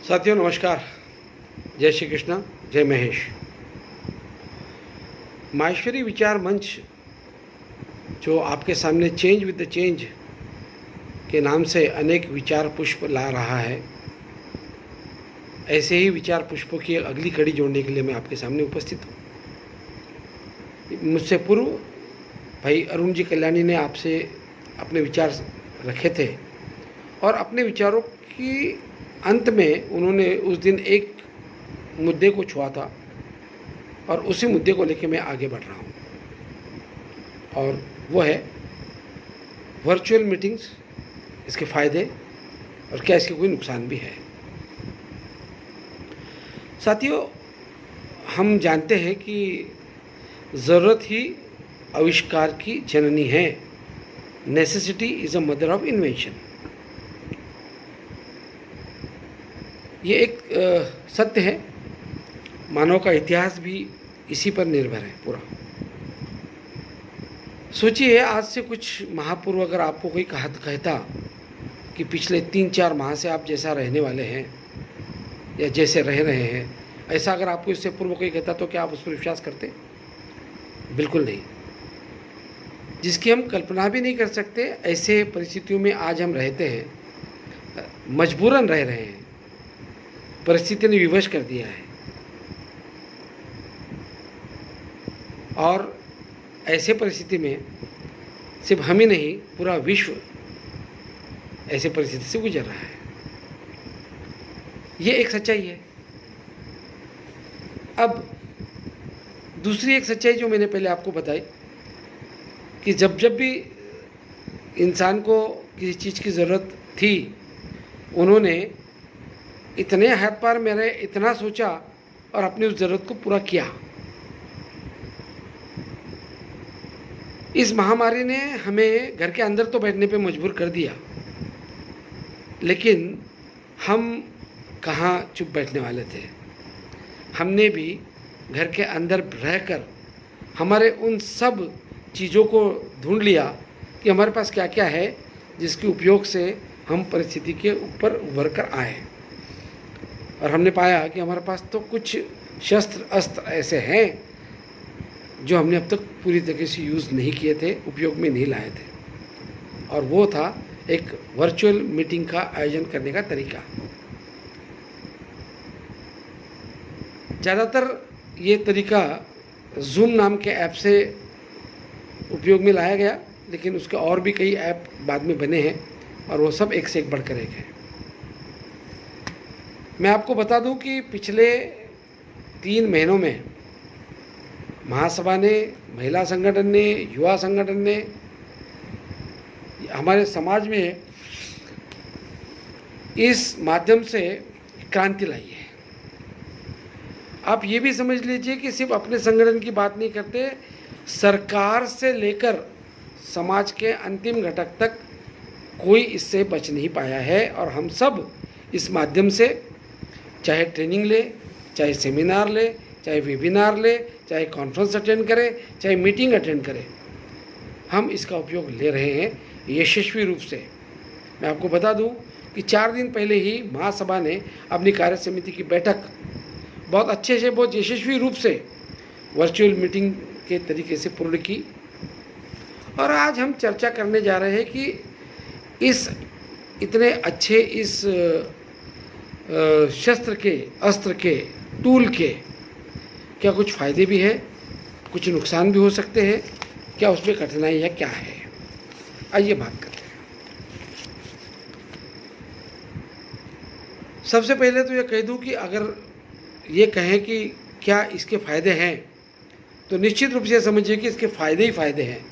साथियों नमस्कार, जय श्री कृष्ण, जय महेश। माहेश्वरी विचार मंच जो आपके सामने चेंज विद द चेंज के नाम से अनेक विचार पुष्प ला रहा है, ऐसे ही विचार पुष्पों की अगली कड़ी जोड़ने के लिए मैं आपके सामने उपस्थित हूँ। मुझसे पूर्व भाई अरुण जी कल्याणी ने आपसे अपने विचार रखे थे और अपने विचारों की अंत में उन्होंने उस दिन एक मुद्दे को छुआ था और उसी मुद्दे को लेकर मैं आगे बढ़ रहा हूँ, और वो है वर्चुअल मीटिंग्स, इसके फ़ायदे और क्या इसके कोई नुकसान भी है। साथियों, हम जानते हैं कि ज़रूरत ही आविष्कार की जननी है। Necessity is a mother of invention. ये एक सत्य है। मानव का इतिहास भी इसी पर निर्भर है पूरा। सोचिए, आज से कुछ माह पूर्व अगर आपको कोई कहता कि पिछले 3-4 माह से आप जैसा रहने वाले हैं या जैसे रह रहे हैं, ऐसा अगर आपको इससे पूर्व कोई कहता तो क्या आप उस पर विश्वास करते? बिल्कुल नहीं। जिसकी हम कल्पना भी नहीं कर सकते, ऐसे परिस्थितियों में आज हम रहते हैं, मजबूरन रह रहे हैं। परिस्थिति ने विवश कर दिया है और ऐसे परिस्थिति में सिर्फ हम ही नहीं, पूरा विश्व ऐसे परिस्थिति से गुजर रहा है। ये एक सच्चाई है। अब दूसरी एक सच्चाई जो मैंने पहले आपको बताई कि जब भी इंसान को किसी चीज़ की ज़रूरत थी, उन्होंने इतने हाथ पार मेरे इतना सोचा और अपनी उस ज़रूरत को पूरा किया। इस महामारी ने हमें घर के अंदर तो बैठने पे मजबूर कर दिया, लेकिन हम कहाँ चुप बैठने वाले थे। हमने भी घर के अंदर रहकर हमारे उन सब चीज़ों को ढूंढ लिया कि हमारे पास क्या क्या है जिसके उपयोग से हम परिस्थिति के ऊपर उभर कर आए। और हमने पाया कि हमारे पास तो कुछ शस्त्र अस्त्र ऐसे हैं जो हमने अब तक पूरी तरीके से यूज़ नहीं किए थे, उपयोग में नहीं लाए थे, और वो था एक वर्चुअल मीटिंग का आयोजन करने का तरीका। ज़्यादातर ये तरीका जूम नाम के ऐप से उपयोग में लाया गया, लेकिन उसके और भी कई ऐप बाद में बने हैं और वो सब एक से एक बढ़कर एक है। मैं आपको बता दूं कि पिछले 3 महीनों में महासभा ने, महिला संगठन ने, युवा संगठन ने हमारे समाज में इस माध्यम से क्रांति लाई है। आप ये भी समझ लीजिए कि सिर्फ अपने संगठन की बात नहीं करते, सरकार से लेकर समाज के अंतिम घटक तक कोई इससे बच नहीं पाया है। और हम सब इस माध्यम से, चाहे ट्रेनिंग ले, चाहे सेमिनार ले, चाहे वेबिनार ले, चाहे कॉन्फ्रेंस अटेंड करें, चाहे मीटिंग अटेंड करें, हम इसका उपयोग ले रहे हैं यशस्वी रूप से। मैं आपको बता दूं कि 4 दिन पहले ही महासभा ने अपनी कार्य समिति की बैठक बहुत अच्छे से, बहुत यशस्वी रूप से वर्चुअल मीटिंग के तरीके से पूर्ण की। और आज हम चर्चा करने जा रहे हैं कि इस इतने अच्छे इस शस्त्र के, अस्त्र के, टूल के क्या कुछ फ़ायदे भी हैं, कुछ नुकसान भी हो सकते हैं, क्या उसमें कठिनाई है, क्या है। आइए बात करते हैं। सबसे पहले तो ये कह दूं कि अगर ये कहें कि क्या इसके फ़ायदे हैं, तो निश्चित रूप से समझिए कि इसके फ़ायदे ही फ़ायदे हैं।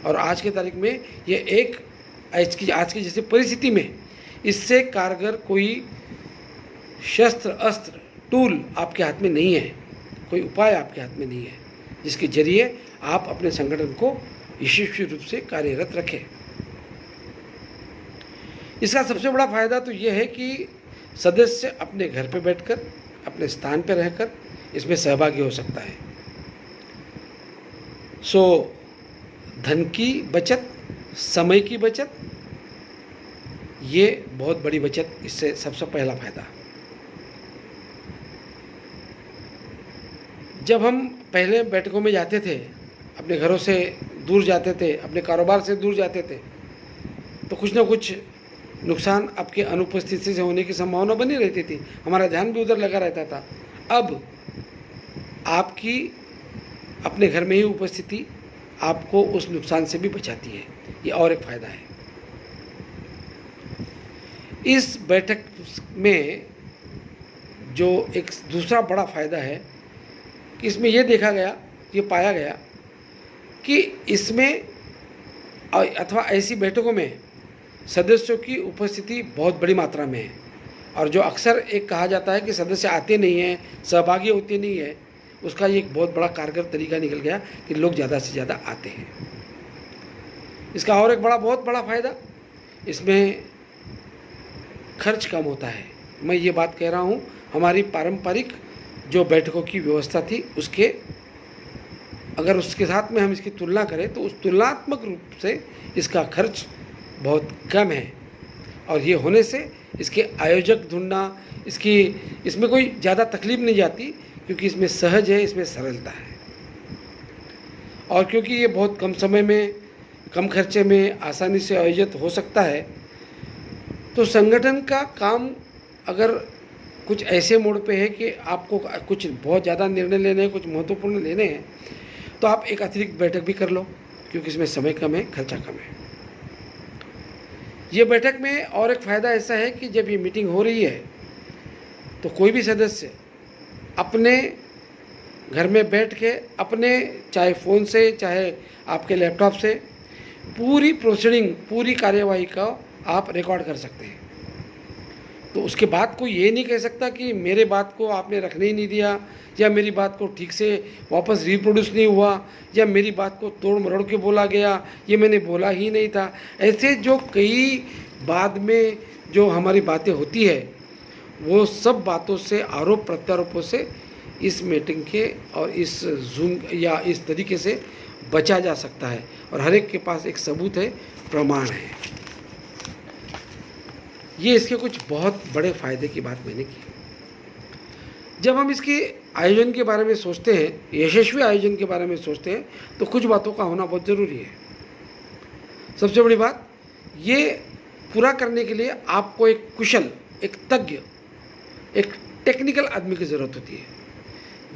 और आज के तारीख में ये एक आज की जैसी परिस्थिति में इससे कारगर कोई शस्त्र, अस्त्र, टूल आपके हाथ में नहीं है, कोई उपाय आपके हाथ में नहीं है जिसके जरिए आप अपने संगठन को यशस्वी रूप से कार्यरत रखें। इसका सबसे बड़ा फायदा तो यह है कि सदस्य अपने घर पर बैठकर, अपने स्थान पर रहकर इसमें सहभागी हो सकता है। सो धन की बचत, समय की बचत, ये बहुत बड़ी बचत, इससे सबसे पहला फायदा। जब हम पहले बैठकों में जाते थे, अपने घरों से दूर जाते थे, अपने कारोबार से दूर जाते थे, तो कुछ ना कुछ नुकसान आपके अनुपस्थिति से होने की संभावना बनी रहती थी, हमारा ध्यान भी उधर लगा रहता था। अब आपकी अपने घर में ही उपस्थिति आपको उस नुकसान से भी बचाती है, ये और एक फ़ायदा है। इस बैठक में जो एक दूसरा बड़ा फ़ायदा है कि इसमें ये देखा गया, ये पाया गया कि इसमें अथवा ऐसी बैठकों में सदस्यों की उपस्थिति बहुत बड़ी मात्रा में है, और जो अक्सर एक कहा जाता है कि सदस्य आते नहीं हैं, सहभागी होते नहीं हैं, उसका ये एक बहुत बड़ा कारगर तरीका निकल गया कि लोग ज़्यादा से ज़्यादा आते हैं। इसका और एक बहुत बड़ा फ़ायदा, इसमें खर्च कम होता है। मैं ये बात कह रहा हूँ, हमारी पारंपरिक जो बैठकों की व्यवस्था थी उसके अगर उसके साथ में हम इसकी तुलना करें तो उस तुलनात्मक रूप से इसका खर्च बहुत कम है, और ये होने से इसके आयोजक ढूंढना, इसमें कोई ज़्यादा तकलीफ नहीं जाती, क्योंकि इसमें सहज है, इसमें सरलता है, और क्योंकि ये बहुत कम समय में, कम खर्चे में आसानी से आयोजित हो सकता है, तो संगठन का काम अगर कुछ ऐसे मोड़ पे है कि आपको कुछ बहुत ज़्यादा निर्णय लेने हैं, कुछ महत्वपूर्ण लेने हैं, तो आप एक अतिरिक्त बैठक भी कर लो, क्योंकि इसमें समय कम है, खर्चा कम है। ये बैठक में और एक फ़ायदा ऐसा है कि जब ये मीटिंग हो रही है तो कोई भी सदस्य अपने घर में बैठ के अपने चाहे फ़ोन से चाहे आपके लैपटॉप से पूरी प्रोसीडिंग, पूरी कार्यवाही का आप रिकॉर्ड कर सकते हैं। तो उसके बाद कोई ये नहीं कह सकता कि मेरे बात को आपने रखने ही नहीं दिया, या मेरी बात को ठीक से वापस रिप्रोड्यूस नहीं हुआ, या मेरी बात को तोड़ मरोड़ के बोला गया, ये मैंने बोला ही नहीं था। ऐसे जो कई बाद में जो हमारी बातें होती है, वो सब बातों से, आरोप प्रत्यारोपों से इस मीटिंग के और इस जूम या इस तरीके से बचा जा सकता है, और हर एक के पास एक सबूत है, प्रमाण है। ये इसके कुछ बहुत बड़े फ़ायदे की बात मैंने की। जब हम इसके आयोजन के बारे में सोचते हैं, यशस्वी आयोजन के बारे में सोचते हैं, तो कुछ बातों का होना बहुत ज़रूरी है। सबसे बड़ी बात, ये पूरा करने के लिए आपको एक कुशल, एक तज्ञ, एक टेक्निकल आदमी की ज़रूरत होती है,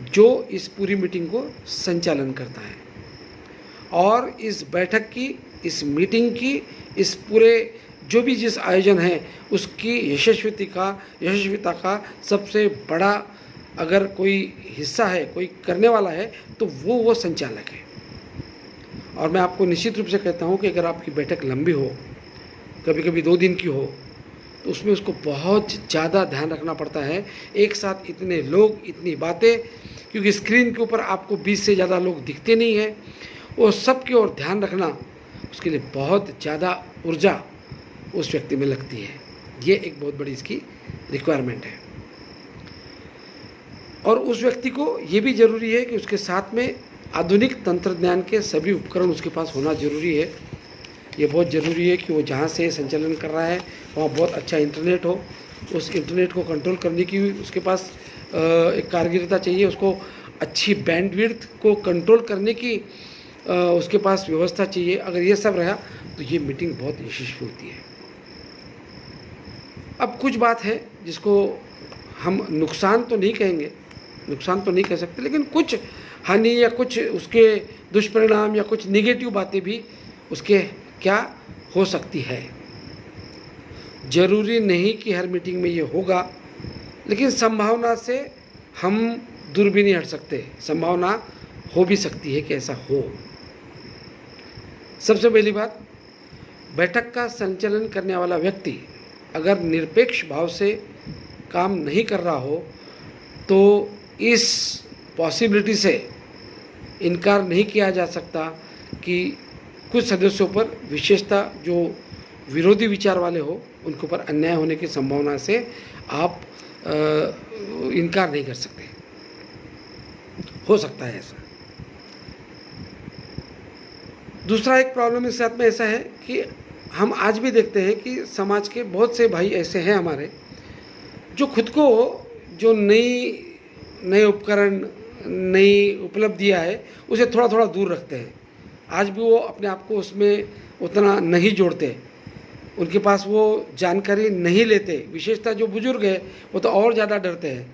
जो इस पूरी मीटिंग को संचालन करता है, और इस बैठक की, इस मीटिंग की, इस पूरे जो भी जिस आयोजन है उसकी यशस्विता का सबसे बड़ा अगर कोई हिस्सा है, कोई करने वाला है, तो वो संचालक है। और मैं आपको निश्चित रूप से कहता हूँ कि अगर आपकी बैठक लंबी हो, कभी कभी 2 दिन की हो, तो उसमें उसको बहुत ज़्यादा ध्यान रखना पड़ता है। एक साथ इतने लोग, इतनी बातें, क्योंकि स्क्रीन के ऊपर आपको 20 से ज़्यादा लोग दिखते नहीं हैं, वो सब की ओर ध्यान रखना, उसके लिए बहुत ज़्यादा ऊर्जा उस व्यक्ति में लगती है। ये एक बहुत बड़ी इसकी रिक्वायरमेंट है। और उस व्यक्ति को ये भी ज़रूरी है कि उसके साथ में आधुनिक तंत्रज्ञान के सभी उपकरण उसके पास होना ज़रूरी है। ये बहुत ज़रूरी है कि वो जहाँ से संचालन कर रहा है वहाँ बहुत अच्छा इंटरनेट हो, उस इंटरनेट को कंट्रोल करने की उसके पास एक कारगिरता चाहिए, उसको अच्छी बैंडविड्थ को कंट्रोल करने की उसके पास व्यवस्था चाहिए। अगर ये सब रहा तो ये मीटिंग बहुत यशस्वी होती है। अब कुछ बात है जिसको हम नुकसान तो नहीं कहेंगे, नुकसान तो नहीं कह सकते, लेकिन कुछ हानि या कुछ उसके दुष्परिणाम या कुछ निगेटिव बातें भी उसके क्या हो सकती है। ज़रूरी नहीं कि हर मीटिंग में ये होगा, लेकिन संभावना से हम दूर भी नहीं हट सकते, संभावना हो भी सकती है कि ऐसा हो। सबसे पहली बात, बैठक का संचालन करने वाला व्यक्ति अगर निरपेक्ष भाव से काम नहीं कर रहा हो तो इस पॉसिबिलिटी से इनकार नहीं किया जा सकता कि कुछ सदस्यों पर, विशेषता जो विरोधी विचार वाले हो, उनके ऊपर अन्याय होने की संभावना से आप इनकार नहीं कर सकते। हो सकता है ऐसा। दूसरा एक प्रॉब्लम इस साथ में ऐसा है कि हम आज भी देखते हैं कि समाज के बहुत से भाई ऐसे हैं हमारे, जो खुद को जो नए उपकरण, नई उपलब्धियाँ है उसे थोड़ा थोड़ा दूर रखते हैं। आज भी वो अपने आप को उसमें उतना नहीं जोड़ते, उनके पास वो जानकारी नहीं लेते। विशेषता जो बुजुर्ग है वो तो और ज़्यादा डरते हैं।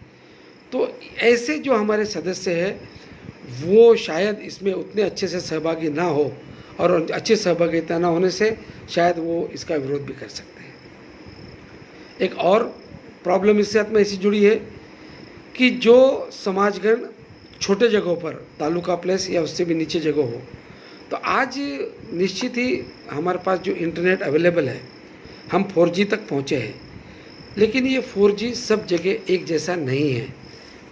तो ऐसे जो हमारे सदस्य हैं वो शायद इसमें उतने अच्छे से सहभागी ना हो, और अच्छी सहभागिता ना होने से शायद वो इसका विरोध भी कर सकते हैं। एक और प्रॉब्लम इससे में ऐसी जुड़ी है कि जो समाजगण छोटे जगहों पर, तालुका प्लेस या उससे भी नीचे जगह हो, तो आज निश्चित ही हमारे पास जो इंटरनेट अवेलेबल है, हम 4G तक पहुँचे हैं, लेकिन ये 4G सब जगह एक जैसा नहीं है।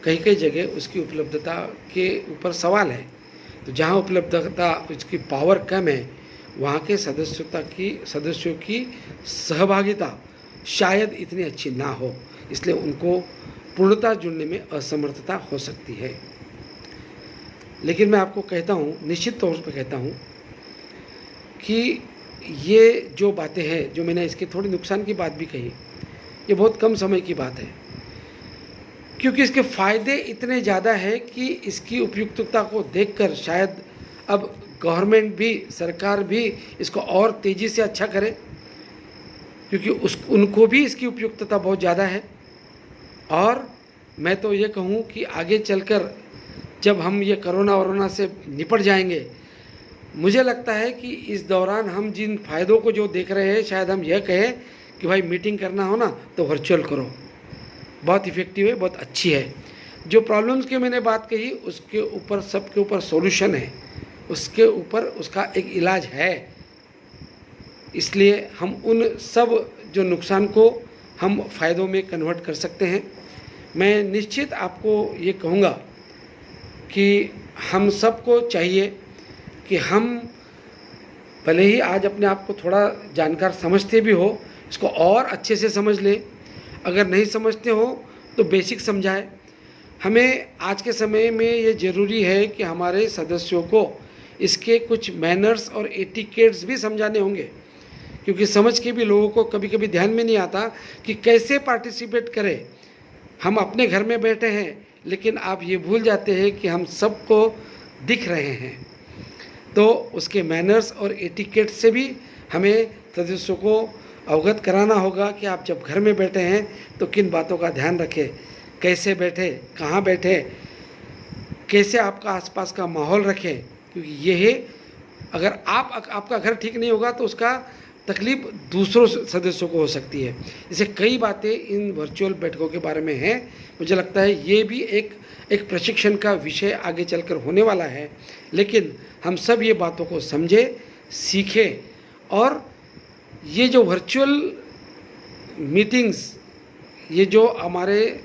कई कई जगह उसकी उपलब्धता के ऊपर सवाल है। तो जहाँ उपलब्धता, उसकी पावर कम है, वहाँ के सदस्यों की सहभागिता शायद इतनी अच्छी ना हो, इसलिए उनको पूर्णतः जुड़ने में असमर्थता हो सकती है। लेकिन मैं आपको कहता हूँ, निश्चित तौर पर कहता हूँ कि ये जो बातें हैं, जो मैंने इसके थोड़ी नुकसान की बात भी कही, ये बहुत कम समय की बात है, क्योंकि इसके फ़ायदे इतने ज़्यादा है कि इसकी उपयुक्तता को देखकर शायद अब गवर्नमेंट भी, सरकार भी इसको और तेज़ी से अच्छा करे, क्योंकि उनको भी इसकी उपयुक्तता बहुत ज़्यादा है। और मैं तो ये कहूँ कि आगे चलकर जब हम ये कोरोना से निपट जाएंगे, मुझे लगता है कि इस दौरान हम जिन फ़ायदों को जो देख रहे हैं, शायद हम यह कहें कि भाई मीटिंग करना हो ना तो वर्चुअल करो, बहुत इफ़ेक्टिव है, बहुत अच्छी है। जो प्रॉब्लम्स की मैंने बात कही उसके ऊपर, सबके ऊपर सॉल्यूशन है, उसके ऊपर उसका एक इलाज है। इसलिए हम उन सब जो नुकसान को हम फ़ायदों में कन्वर्ट कर सकते हैं। मैं निश्चित आपको ये कहूँगा कि हम सबको चाहिए कि हम भले ही आज अपने आप को थोड़ा जानकार समझते भी हो, इसको और अच्छे से समझ लें। अगर नहीं समझते हो तो बेसिक समझाए। हमें आज के समय में ये ज़रूरी है कि हमारे सदस्यों को इसके कुछ मैनर्स और एटिकेट्स भी समझाने होंगे, क्योंकि समझ के भी लोगों को कभी कभी ध्यान में नहीं आता कि कैसे पार्टिसिपेट करें। हम अपने घर में बैठे हैं, लेकिन आप ये भूल जाते हैं कि हम सबको दिख रहे हैं। तो उसके मैनर्स और एटिकेट से भी हमें सदस्यों को अवगत कराना होगा कि आप जब घर में बैठे हैं तो किन बातों का ध्यान रखें, कैसे बैठे, कहाँ बैठे, कैसे आपका आसपास का माहौल रखें। क्योंकि ये अगर आपका घर ठीक नहीं होगा तो उसका तकलीफ दूसरों सदस्यों को हो सकती है। इसे कई बातें इन वर्चुअल बैठकों के बारे में हैं। मुझे लगता है ये भी एक प्रशिक्षण का विषय आगे चलकर होने वाला है। लेकिन हम सब ये बातों को समझें, सीखें, और ये जो वर्चुअल मीटिंग्स, ये जो हमारे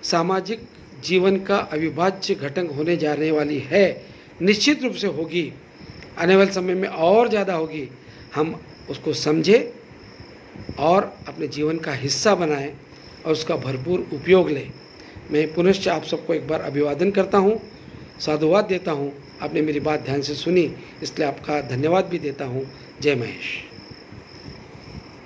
सामाजिक जीवन का अविभाज्य घटक होने जाने वाली है, निश्चित रूप से होगी, आने वाले समय में और ज़्यादा होगी। हम उसको समझें और अपने जीवन का हिस्सा बनाएं और उसका भरपूर उपयोग लें। मैं पुनश्च आप सबको एक बार अभिवादन करता हूँ, साधुवाद देता हूँ। आपने मेरी बात ध्यान से सुनी, इसलिए आपका धन्यवाद भी देता हूँ। जय महेश।